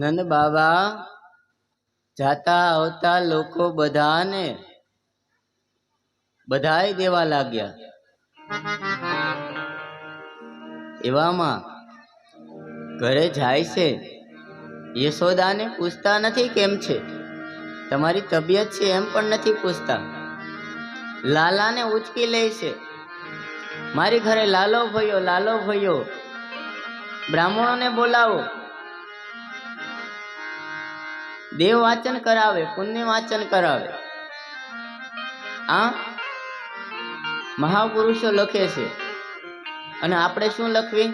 નંદ બાબા જાતા આવતા લોકો બધાને બધાય દેવા લાગ્યા. એવામાં ઘરે જાય છે, યશોદાને પૂછતા નથી કેમ છે, તમારી તબિયત છે એમ પણ નથી પૂછતા. લાલાને ઉચકી લે છે, મારી ઘરે લાલો ભયો, બ્રાહ્મણોને બોલાવો, દેવ વાચન કરાવે, પુણ્ય વાચન કરાવે. આ મહાપુરુષો લખે છે. અને આપણે શું લખવી?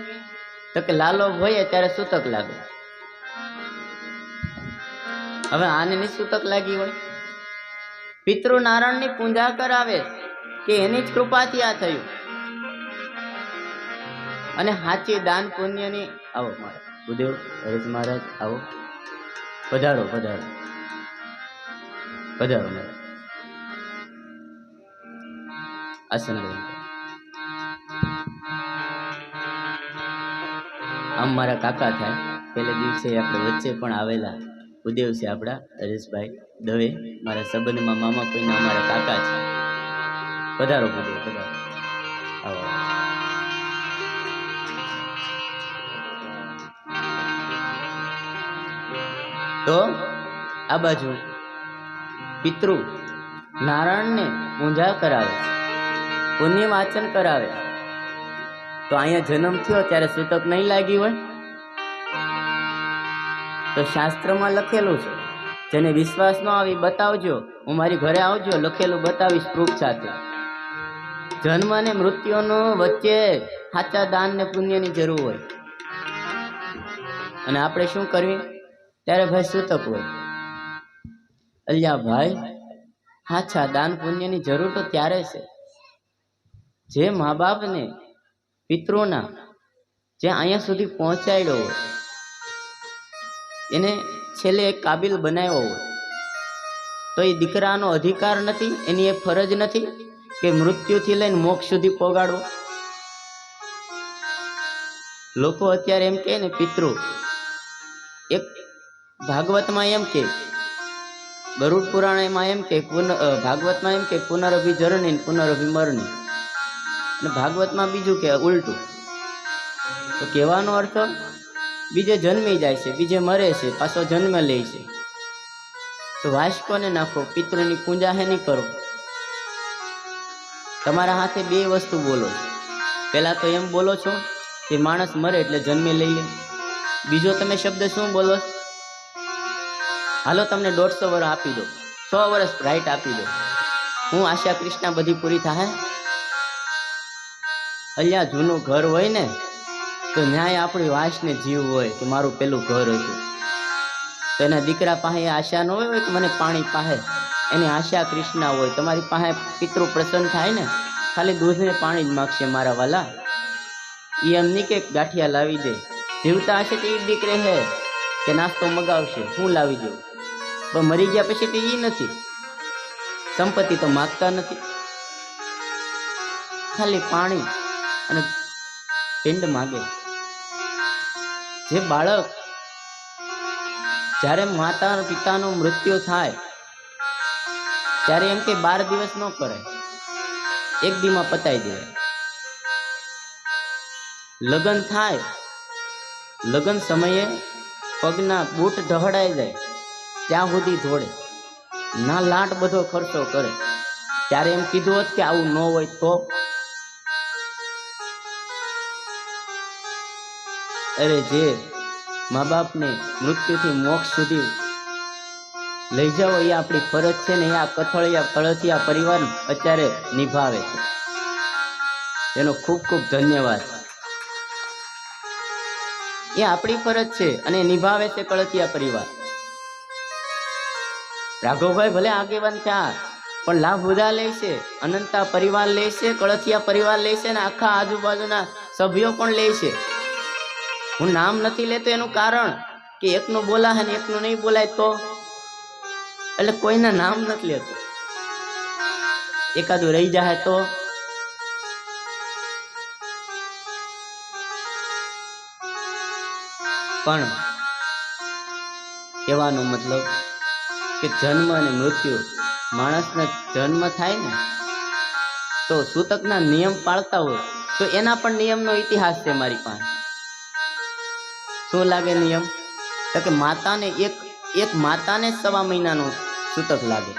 તો કે લાલો ભય ત્યારે સૂતક લાગે. હવે આને ની સૂતક લાગી હોય. પિતૃ નારાયણની પૂજા કરાવે કે એની જ કૃપાથી આ થયું. અને સાચી દાન પુણ્યની આવો મારા ગુરુદેવ હરેશ મહારાજ આવો, પધારો પધારો પધારો મારા આસન લો. આમ મારા કાકા થાય. પેલે દિવસે આપણે વચ્ચે પણ આવેલા ગુરુદેવ છે આપણા હરેશભાઈ દવે, મારા સંબંધમાં મામા કોઈના અમારા કાકા છે. પધારો ગુરુદેવ પધારો, આવો. તો આ બાજુ પિતૃ નારાયણને પૂજા કરાવે, પુણ્ય વાચન કરાવે. તો અહીંયા જન્મ થયો ત્યારે સૂતક નહીં લાગી હોય? તો શાસ્ત્રમાં લખેલું છે, જેને વિશ્વાસ ન આવી બતાવજો, હું મારી ઘરે આવજો, લખેલું બતાવીશ પ્રૂફ સાથે. જન્મ અને મૃત્યુનો વચ્ચે સાચા દાન ને પુણ્યની જરૂર હોય. અને આપણે શું કરવી? ત્યારે ભાઈ સૂતક હોય. અલ્યા ભાઈ, સાચા દાન પુણ્યની જરૂર તો ત્યારે છે જે મા બાપને પિતૃના જે અહીંયા સુધી પહોંચાડ્યો હોય, એને છેલ્લે એક કાબિલ બનાવ્યો હોય. તો એ દીકરાનો અધિકાર નથી, એની એ ફરજ નથી કે મૃત્યુથી લઈને મોક્ષ સુધી પહોંચાડવો. લોકો અત્યારે એમ કહે ને પિતૃ, એક ભાગવતમાં એમ કે, ગરુડ પુરાણમાં એમ કે, ભાગવતમાં એમ કે પુનરભિજરણી પુનરભિમરણી, અને ભાગવતમાં બીજું કે ઉલટું. તો કહેવાનો અર્થ બીજે જન્મી જાય છે, બીજે મરે છે, પાછો જન્મ લે છે. તો વાસ કોને નાખો? પિતૃની પૂજા હે નહીં કરો. તમારા હાથે બે વસ્તુ બોલો. પેલા તો એમ બોલો છો કે માણસ મરે એટલે જન્મે લઈ લે. બીજો તમે શબ્દ શું બોલો? હાલો તમને 150 વર્ષ આપી દો, 100 વર્ષ રાઈટ આપી દો, હું આશા કૃષ્ણા બધી પૂરી થાય. અલ્યા જૂનું ઘર હોય ને તો ન્યાય આપણી વાસને જીવ હોય કે મારું પેલું ઘર હતું. તો એના દીકરા પાસે આશા ન હોય કે મને પાણી પાહે, એની આશા કૃષ્ણા હોય. તમારી પાસે પિતૃ પ્રસન્ન થાય ને, ખાલી દૂધ ને પાણી જ માગશે મારા વાલા. એ એમ નહીં કે ગાંઠિયા લાવી દે. જીવતા હશે તો એ દીકરે હે કે નાસ્તો મગાવશે, હું લાવી દઉં. પણ મરી ગયા પછી તો એ નથી. સંપત્તિ તો માગતા નથી, ખાલી પાણી અને પિંડ માગે. જે બાળક જ્યારે માતા પિતાનું મૃત્યુ થાય ત્યારે એમ કે 12 દિવસ ન કરે, એક દીમાં પતાઈ દેવાય. લગ્ન થાય, લગ્ન સમયે પગના બૂટ ઢહડાઈ જાય ત્યાં સુધી ધોડે, ના લાટ બધો ખર્ચો કરે. ત્યારે એમ કીધું હોત કે આવું ન હોય તો? અરે જે મા બાપને મૃત્યુથી મોક્ષ સુધી લઈ જાઓ એ આપણી ફરજ છે ને, એ આ કથળિયા કળથિયા પરિવાર અત્યારે નિભાવે છે. એનો ખૂબ ખૂબ ધન્યવાદ. એ આપણી ફરજ છે અને નિભાવે છે કળથિયા પરિવાર. રાઘવભાઈ ભલે આગેવાન થયા પણ લાભ બધા લે છે. અનંતા પરિવાર લે છે, કળથિયા પરિવાર લે છે, અને આખા આજુબાજુના સભ્યો પણ લે છે. હું નામ નથી લેતો એનું કારણ કે એકનું બોલાય ને એકનું નહીં બોલાય તો, એટલે કોઈના નામ નથી લેતો. એકાદું રહી જાય તો પણ કહેવાનો મતલબ કે જન્મ અને મૃત્યુ, માણસનો જન્મ થાય ને તો સૂતકના નિયમ પાળતા હોય તો એના પણ નિયમનો ઇતિહાસ છે મારી પાસે. શું લાગે નિયમ? તો કે માતાને એક માતાને 1.25 મહિનાનો સૂતક લાગે.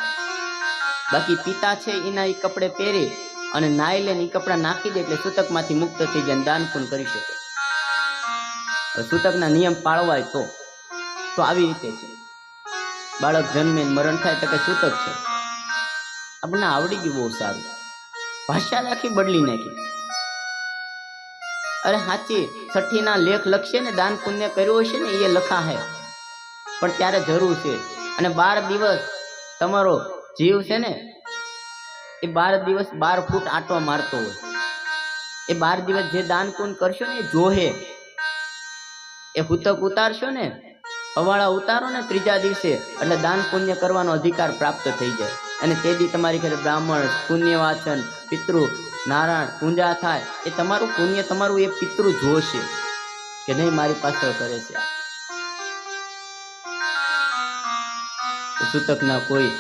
બાકી પિતા છે એના એ કપડે પહેરી અને નાઈ લઈને એ કપડા નાખી દે એટલે સૂતકમાંથી મુક્ત થઈ જાય, દાન પુણ્ય કરી શકે. સૂતકના નિયમ પાળવાય તો આવી રીતે છે. બાળક જન્મે મરણ થાય તો કે સૂતક છે. આપણને આવડી ગયું, બહુ સારું. ભાષા આખી બદલી નાખી. અરે સાચી છઠ્ઠીના લેખ લખશે ને, દાન પુણ્ય કર્યું હશે ને એ લખા હે, પણ ત્યારે જરૂર છે. અને 12 દિવસ તમારો જીવ છે ને એ 12 દિવસ 12 ફૂટ આંટો મારતો હોય. એ 12 દિવસ જે દાન પુણ્ય કરશો ને એ જોહે. એ હુતક ઉતારશો ને, હવાળા ઉતારો ને ત્રીજા દિવસે, એટલે દાન પુણ્ય કરવાનો અધિકાર પ્રાપ્ત થઈ જાય. અને તે દી તમારી ઘરે બ્રાહ્મણ, પુણ્ય વાચન, પિતૃ નારાયણ પૂજા થાય. એ તમારું પુણ્ય, તમારું એ પિતૃ જોશે કે નહીં મારી પાછળ કરે છે. સૂતકના કોઈ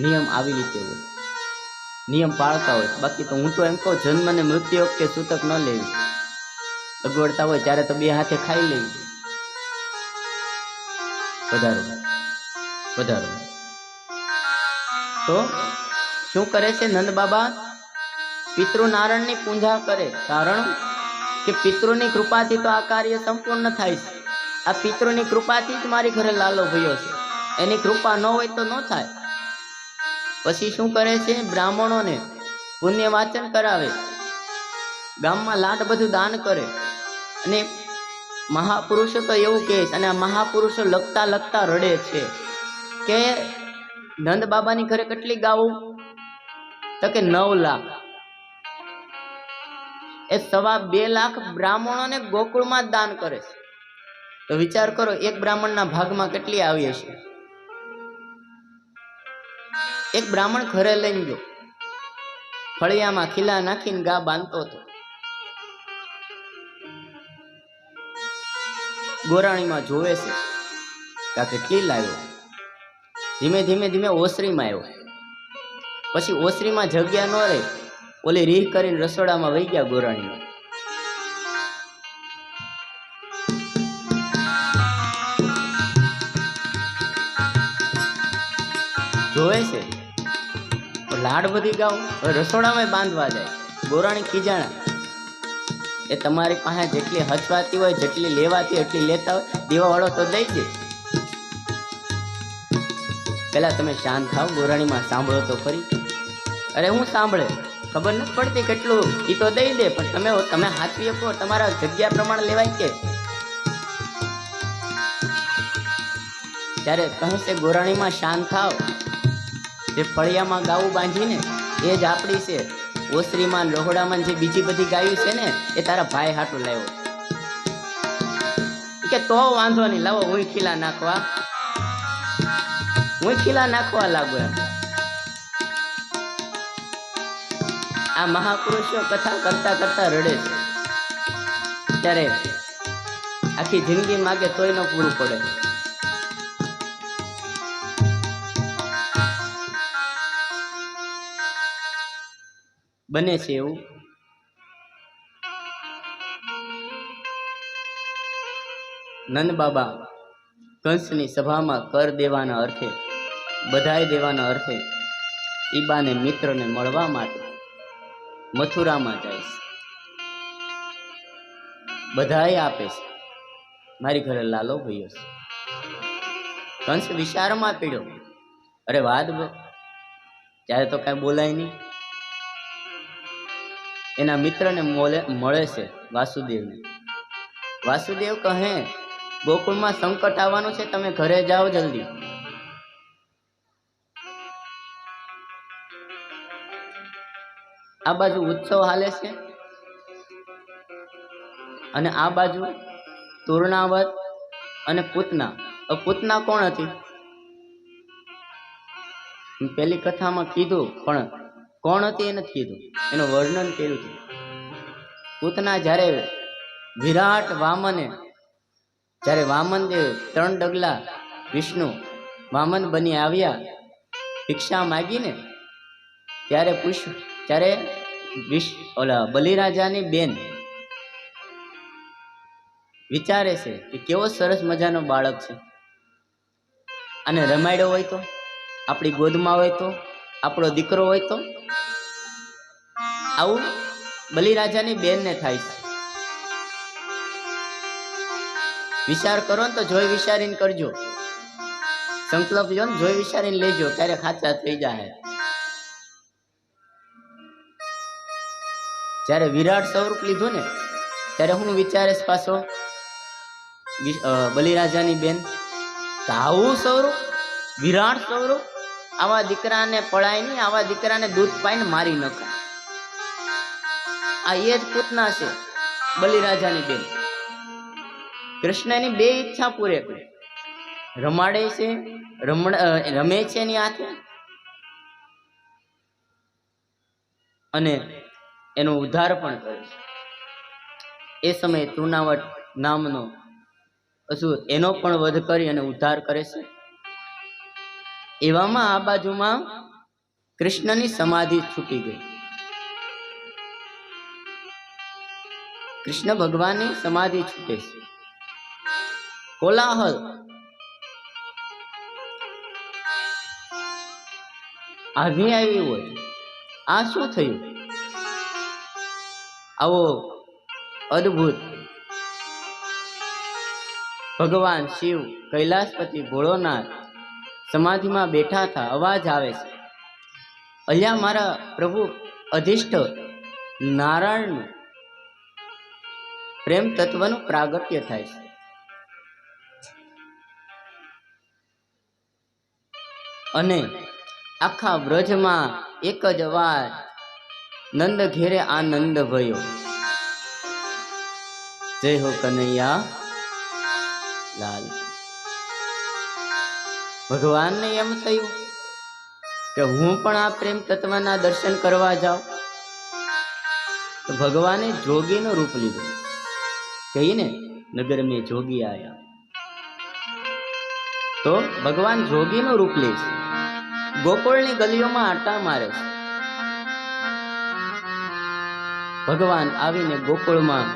નિયમ આવી રીતે હોય, નિયમ પાળતા હોય. બાકી તો હું તો એમ કહું, જન્મ અને મૃત્યુ વખતે સૂતક ન લેવી. અગવડતા હોય ત્યારે તો 2 હાથે ખાઈ લેવી. વધારો. તો શું કરે છે નંદ બાબા? પિતૃ નારાયણની પૂજા કરે. કારણ કે પિતૃની કૃપાથી તો આ કાર્ય સંપૂર્ણ થાય છે. આ પિતૃની કૃપાથી જ મારી ઘરે લાલો ભયો છે. એની કૃપા ન હોય તો ન થાય. પછી શું કરે છે? બ્રાહ્મણોને પુણ્ય વાચન કરાવે, ગામમાં લાટ બધું દાન કરે. અને મહાપુરુષો તો એવું કહે છે, અને આ મહાપુરુષો લખતા રડે છે કે નંદ બાબાની ઘરે કેટલી ગાવું? તો કે 9 લાખ. એ 2.25 લાખ બ્રાહ્મણોને ગોકુળમાં જ દાન કરે છે. તો વિચાર કરો, એક બ્રાહ્મણના ભાગમાં કેટલી આવી હશે? એક બ્રાહ્મણ ઘરે લઈને ગયો, ફળિયામાં ખીલા નાખીને ગા બાંધતો હતો. ગોરાણીમાં જોવે છે કે કેટલી લાવ્યો. ધીમે ઓસરીમાં આવ્યો. પછી ઓસરીમાં જગ્યા ન રહી, ઓલી રીહ કરીને રસોડામાં વહી ગયા ગોરાણીમાં. જોવે છે લાડ બધી ગાવ, રસોડામાં બાંધવા જાય. ગોરાણી ખીજાણા, એ તમારી પાસે જેટલી હચવાતી હોય, જેટલી લેવાતી એટલી લેતા હોય, દીવા વાળો તો દઈ દે. પેલા તમે શાંત થાવ. ગોરાણીમાં સાંભળો તો ખરી. અરે હું સાંભળે, ખબર નથી પડતી કેટલું, ઈ તો દઈ દે, પણ તમે હાચવી શકો? તમારા જગ્યા પ્રમાણે લેવાય કે? ત્યારે કહે છે ગોરાણીમાં શાંત થાવ. જે ફળિયામાં ગાવું બાંધીને એ જ આપણી છે. ઓસરીમાં રહોડામાં જે બીજી બધી ગાયું છે ને એ તારા ભાઈ હાટું લાવ્યો કે તો વાંધો નહીં, લાવો હું ખીલા નાખવા લાગુ એમ. આ મહાપુરુષો કથા કરતા રડે છે. ત્યારે આખી જિંદગી માગે તોય ન પૂરું પડે. બને છે એવું. નંદ બાબા કંસની સભામાં કર દેવાના અર્થે, બધાઈ દેવાના અર્થે ઈબાને મિત્રને મળવા માટે મથુરામાં જાય છે. બધાઈ આપે છે, મારી ઘરે લાલો ભયો છે. કંસ વિચારમાં પીડ્યો. અરે વાત ત્યારે તો કઈ બોલાય નહીં. એના મિત્રને મળે છે વાસુદેવને. વાસુદેવ કહે ગોકુળમાં સંકટ આવવાનું છે, તમે ઘરે જાઓ જલ્દી. આ બાજુ ઉત્સવ હાલે છે અને આ બાજુ તૂર્ણાવત અને પૂતના. પૂતના કોણ હતી? પેલી કથામાં કીધું, પણ કોણ હતી એ નથી કીધું, એનું વર્ણન કર્યું છે. પૂતના જ્યારે વામન દેવ 3 ડગલા વિષ્ણુ વામન બની આવ્યા ભિક્ષા માગીને, ત્યારે ત્યારે ઓલા બલિરાજાની બેન વિચારે છે કે કેવો સરસ મજાનો બાળક છે, અને રમાડ્યો હોય તો, આપણી ગોદમાં હોય તો, આપણો દીકરો હોય તો, આવું બલિરાજાની બેનને થાય છે. વિચાર કરો ને તો જોઈ વિચારીને કરજો, સંકલ્પ જો ને જોઈ વિચારીને લેજો, ત્યારે ખાચા થઈ જાય. જ્યારે વિરાટ સ્વરૂપ લીધું ને, ત્યારે હું વિચારે પાછો બલિરાજાની બેન, આવું સ્વરૂપ, વિરાટ સ્વરૂપ, આવા દીકરાને પડાય નહીં, આવા દીકરાને દૂધ પાઈને મારી નખાય. આ એ જ પૂતના છે બલિરાજાની બેન. કૃષ્ણની બે ઈચ્છા પૂરે કરે, રમાડે છે, રમે છે એની હાથે, અને એનો ઉદ્ધાર પણ કરે છે. એ સમયે તૃણાવટ નામનો અસુર એનો પણ વધ કરી અને ઉદ્ધાર કરે છે. એવામાં આ બાજુમાં કૃષ્ણની સમાધિ છૂટી ગઈ. કૃષ્ણ ભગવાનની સમાધિ છૂટે છે. કોલાહલ, આવી આવી હોય, આ શું થયું? આવો અદ્ભુત ભગવાન શિવ, કૈલાસપતિ ભોળોનાથ સમાધિમાં બેઠા હતા. અવાજ આવે છે, અલ્યા મારા પ્રભુ અધિષ્ઠ નારાયણ પ્રેમ તત્વનું પ્રાગટ્ય થાય છે. અને આખા વ્રજમાં એક જ અવાજ, નંદ ઘેરે આનંદ ભયો, જય હો કનૈયા લાલ. ભગવાનને એમ થયું કે હું પણ આ પ્રેમ તત્વના દર્શન કરવા જાઉં. તો ભગવાને જોગીનું રૂપ લીધું. કહીને નગર મેં જોગી આયા, તો ભગવાન જોગીનું રૂપ લે છે. ગોકુળની ગલીઓમાં આટા મારે છે. ભગવાન આવીને ગોકુળમાં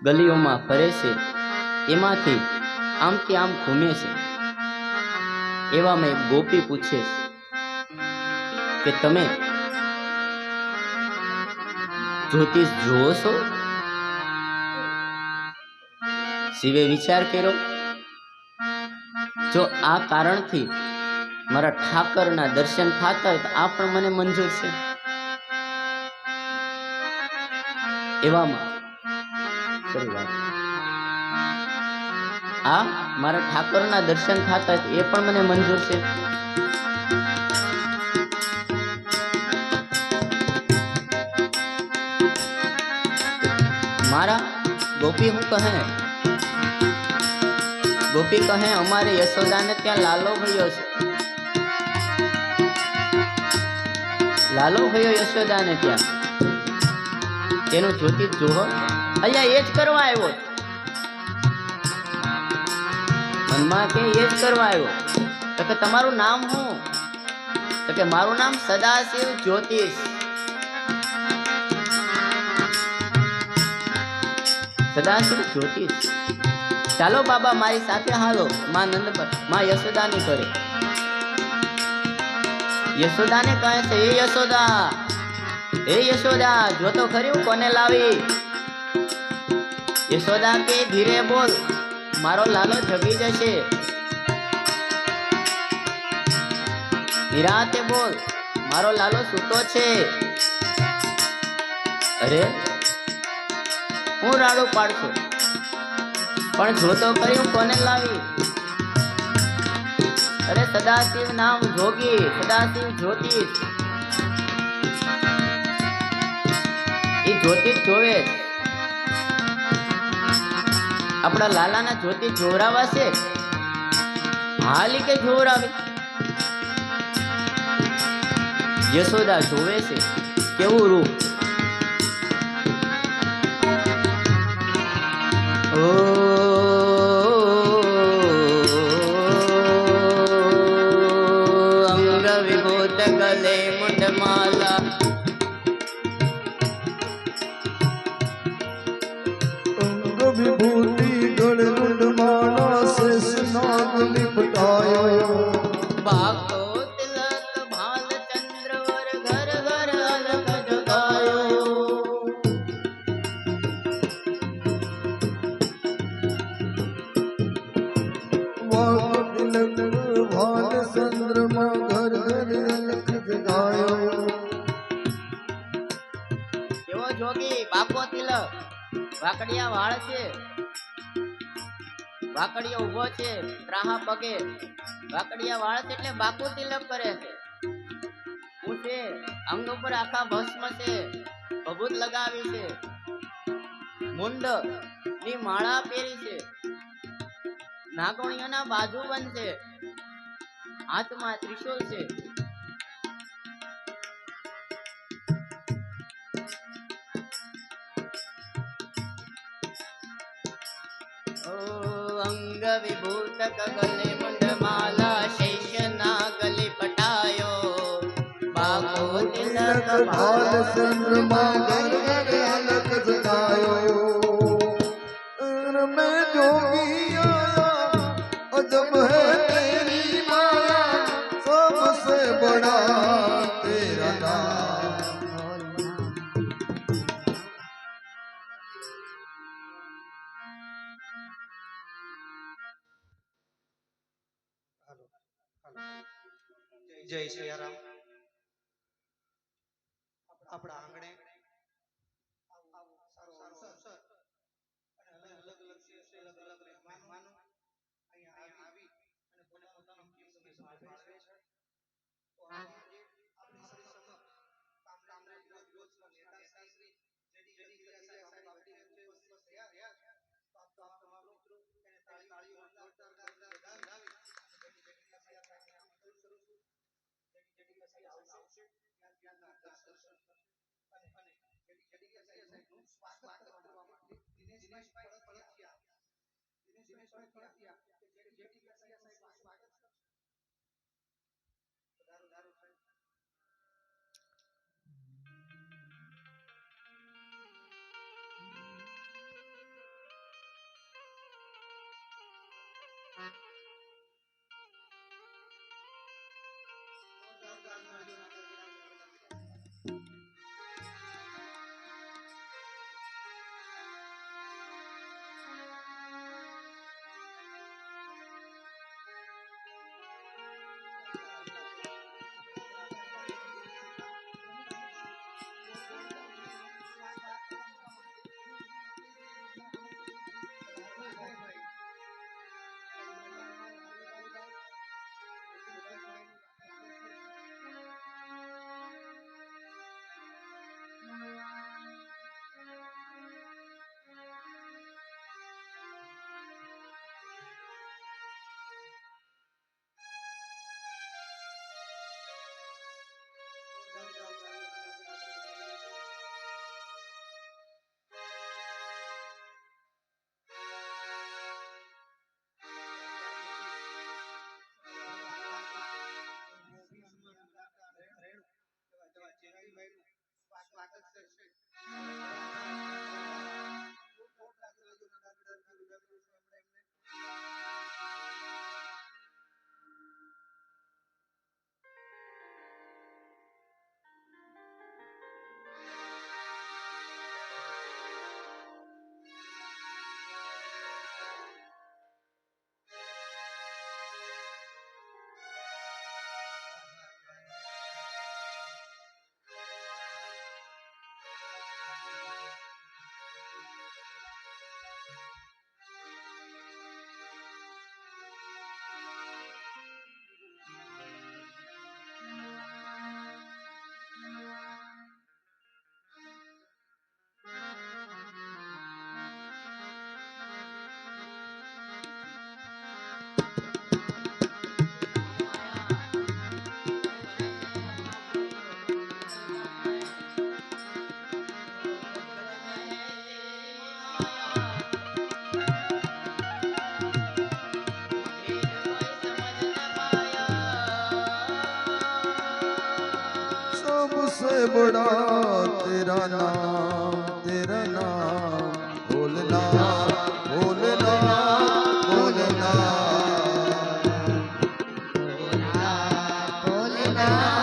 ગલીઓમાં ફરે છે, એમાંથી આમથી આમ ઘૂમે છે. એવામાં એક ગોપી પૂછે કે તમે જ્યોતિષ જોવો છો? શિવે વિચાર કર્યો, જો આ કારણથી મારા ઠાકરના દર્શન થતા હોય તો આ પણ મને મંજૂર છે. એવામાં આ મારા ઠાકરના દર્શન થતા હોય તો એ પણ મને મંજૂર છે. મારા ગોપી હું કહે, ગોપી કહે અમારે યશોદાને ત્યાં લાલો ભયો છે, લાલો ભયો યશોદાને ત્યાં, તેનું જ્યોતિષ જોહો. અહીંયા એ જ કરવા આવ્યો, મનમાં કે એ જ કરવા આવ્યો. તો કે તમારું નામ શું? તો કે મારું નામ સદાશિવ જ્યોતિષ. સદાશિવ જ્યોતિષ, ચાલો બાબા મારી સાથે હાલો માં યશોદાની કરે. યશોદાને કહે છે, એ યશોદા, એ યશોદા, જો તો ખરી હું કોને લાવી? યશોદા કે ધીરે બોલ, મારો લાલો જગી જશે. નિરાતે બોલ, મારો લાલો સૂતો છે. અરે હું રાડું પાડશું, પણ જો તો ખરી હું કોને લાવી? અરે સદાશિવ નામ જોગી, સદાશિવ જ્યોતિષ, એ જ્યોતિષ જોવે. આપણા લાલાના જ્યોતિષ જોવરાવા છે, હાલી કે જોવરાવે. યશોદા જોવે છે કેવું રૂપ. ઓ અંગ વિભૂતિ ગળગુંડ માળા શેષ નાગ નિપટાયો બાકો તિલક ભાલચંદ્ર વર ઘર ઘર અલગ જગાયો વાગ તિલક ભાલ ચંદ્રમાં ઘર ઘર અલખ જગાયો એવો જોગી બાકો તિલક વાકડિયા વાળ છે વાકડિયો ઊભો છે ત્રાહા પગે વાકડિયા વાળ છે એટલે બાકો તિલક કરે છે હું છે અંગ ઉપર આખા ભસ્મ છે ભભૂત લગાવી છે મુંડ ની માળા પહેરી છે નાગોણીઓના બાજુ બંધ છે હાથમાં ત્રિશૂળ છે ઓ અંગ વિભૂત ગલે મુંડ માલા શેષ નાગલે પટાયો બાકો તિલક ભાલ ચંદ્રમાં ઘર ઘર અલખ જગાયો मैं जोगी आया अजब है तेरी माया सबसे बड़ा तेरा नाम જય સિયારામ આપણા આંગણે સારો અવસર અને અલગ અલગ ક્ષેત્રે અલગ અલગ મહેમાનો અહીંયા આવી અને પોતાનો કિંમતી સમય ફાળવે છે તો આજે આપણી સમક્ષ કામરાજ વિરોધના નેતાશ્રી જેડી કલિયા સાહેબ આપણી વચ્ચે ઉપસ્થિત થયા છે તો આપ તમામ મિત્રો એને તાળીઓ જોરદાર વધાવી જેડી કલિયા સાહેબને આમંત્રિત કરું છું જેડી કલિયા સાહેબ આવશે ત્યારના દર્શન અને જેડી કલિયા સાહેબનું સ્વાગત કરવા માટે દિનેશભાઈ ફળતિયા કે જેડી કલિયા સાહેબનું સ્વાગત કરશે દારૂ સાહેબ सबसे बड़ा तेरा नाम भोलेनाथ भोलेनाथ भोलेनाथ भोलेनाथ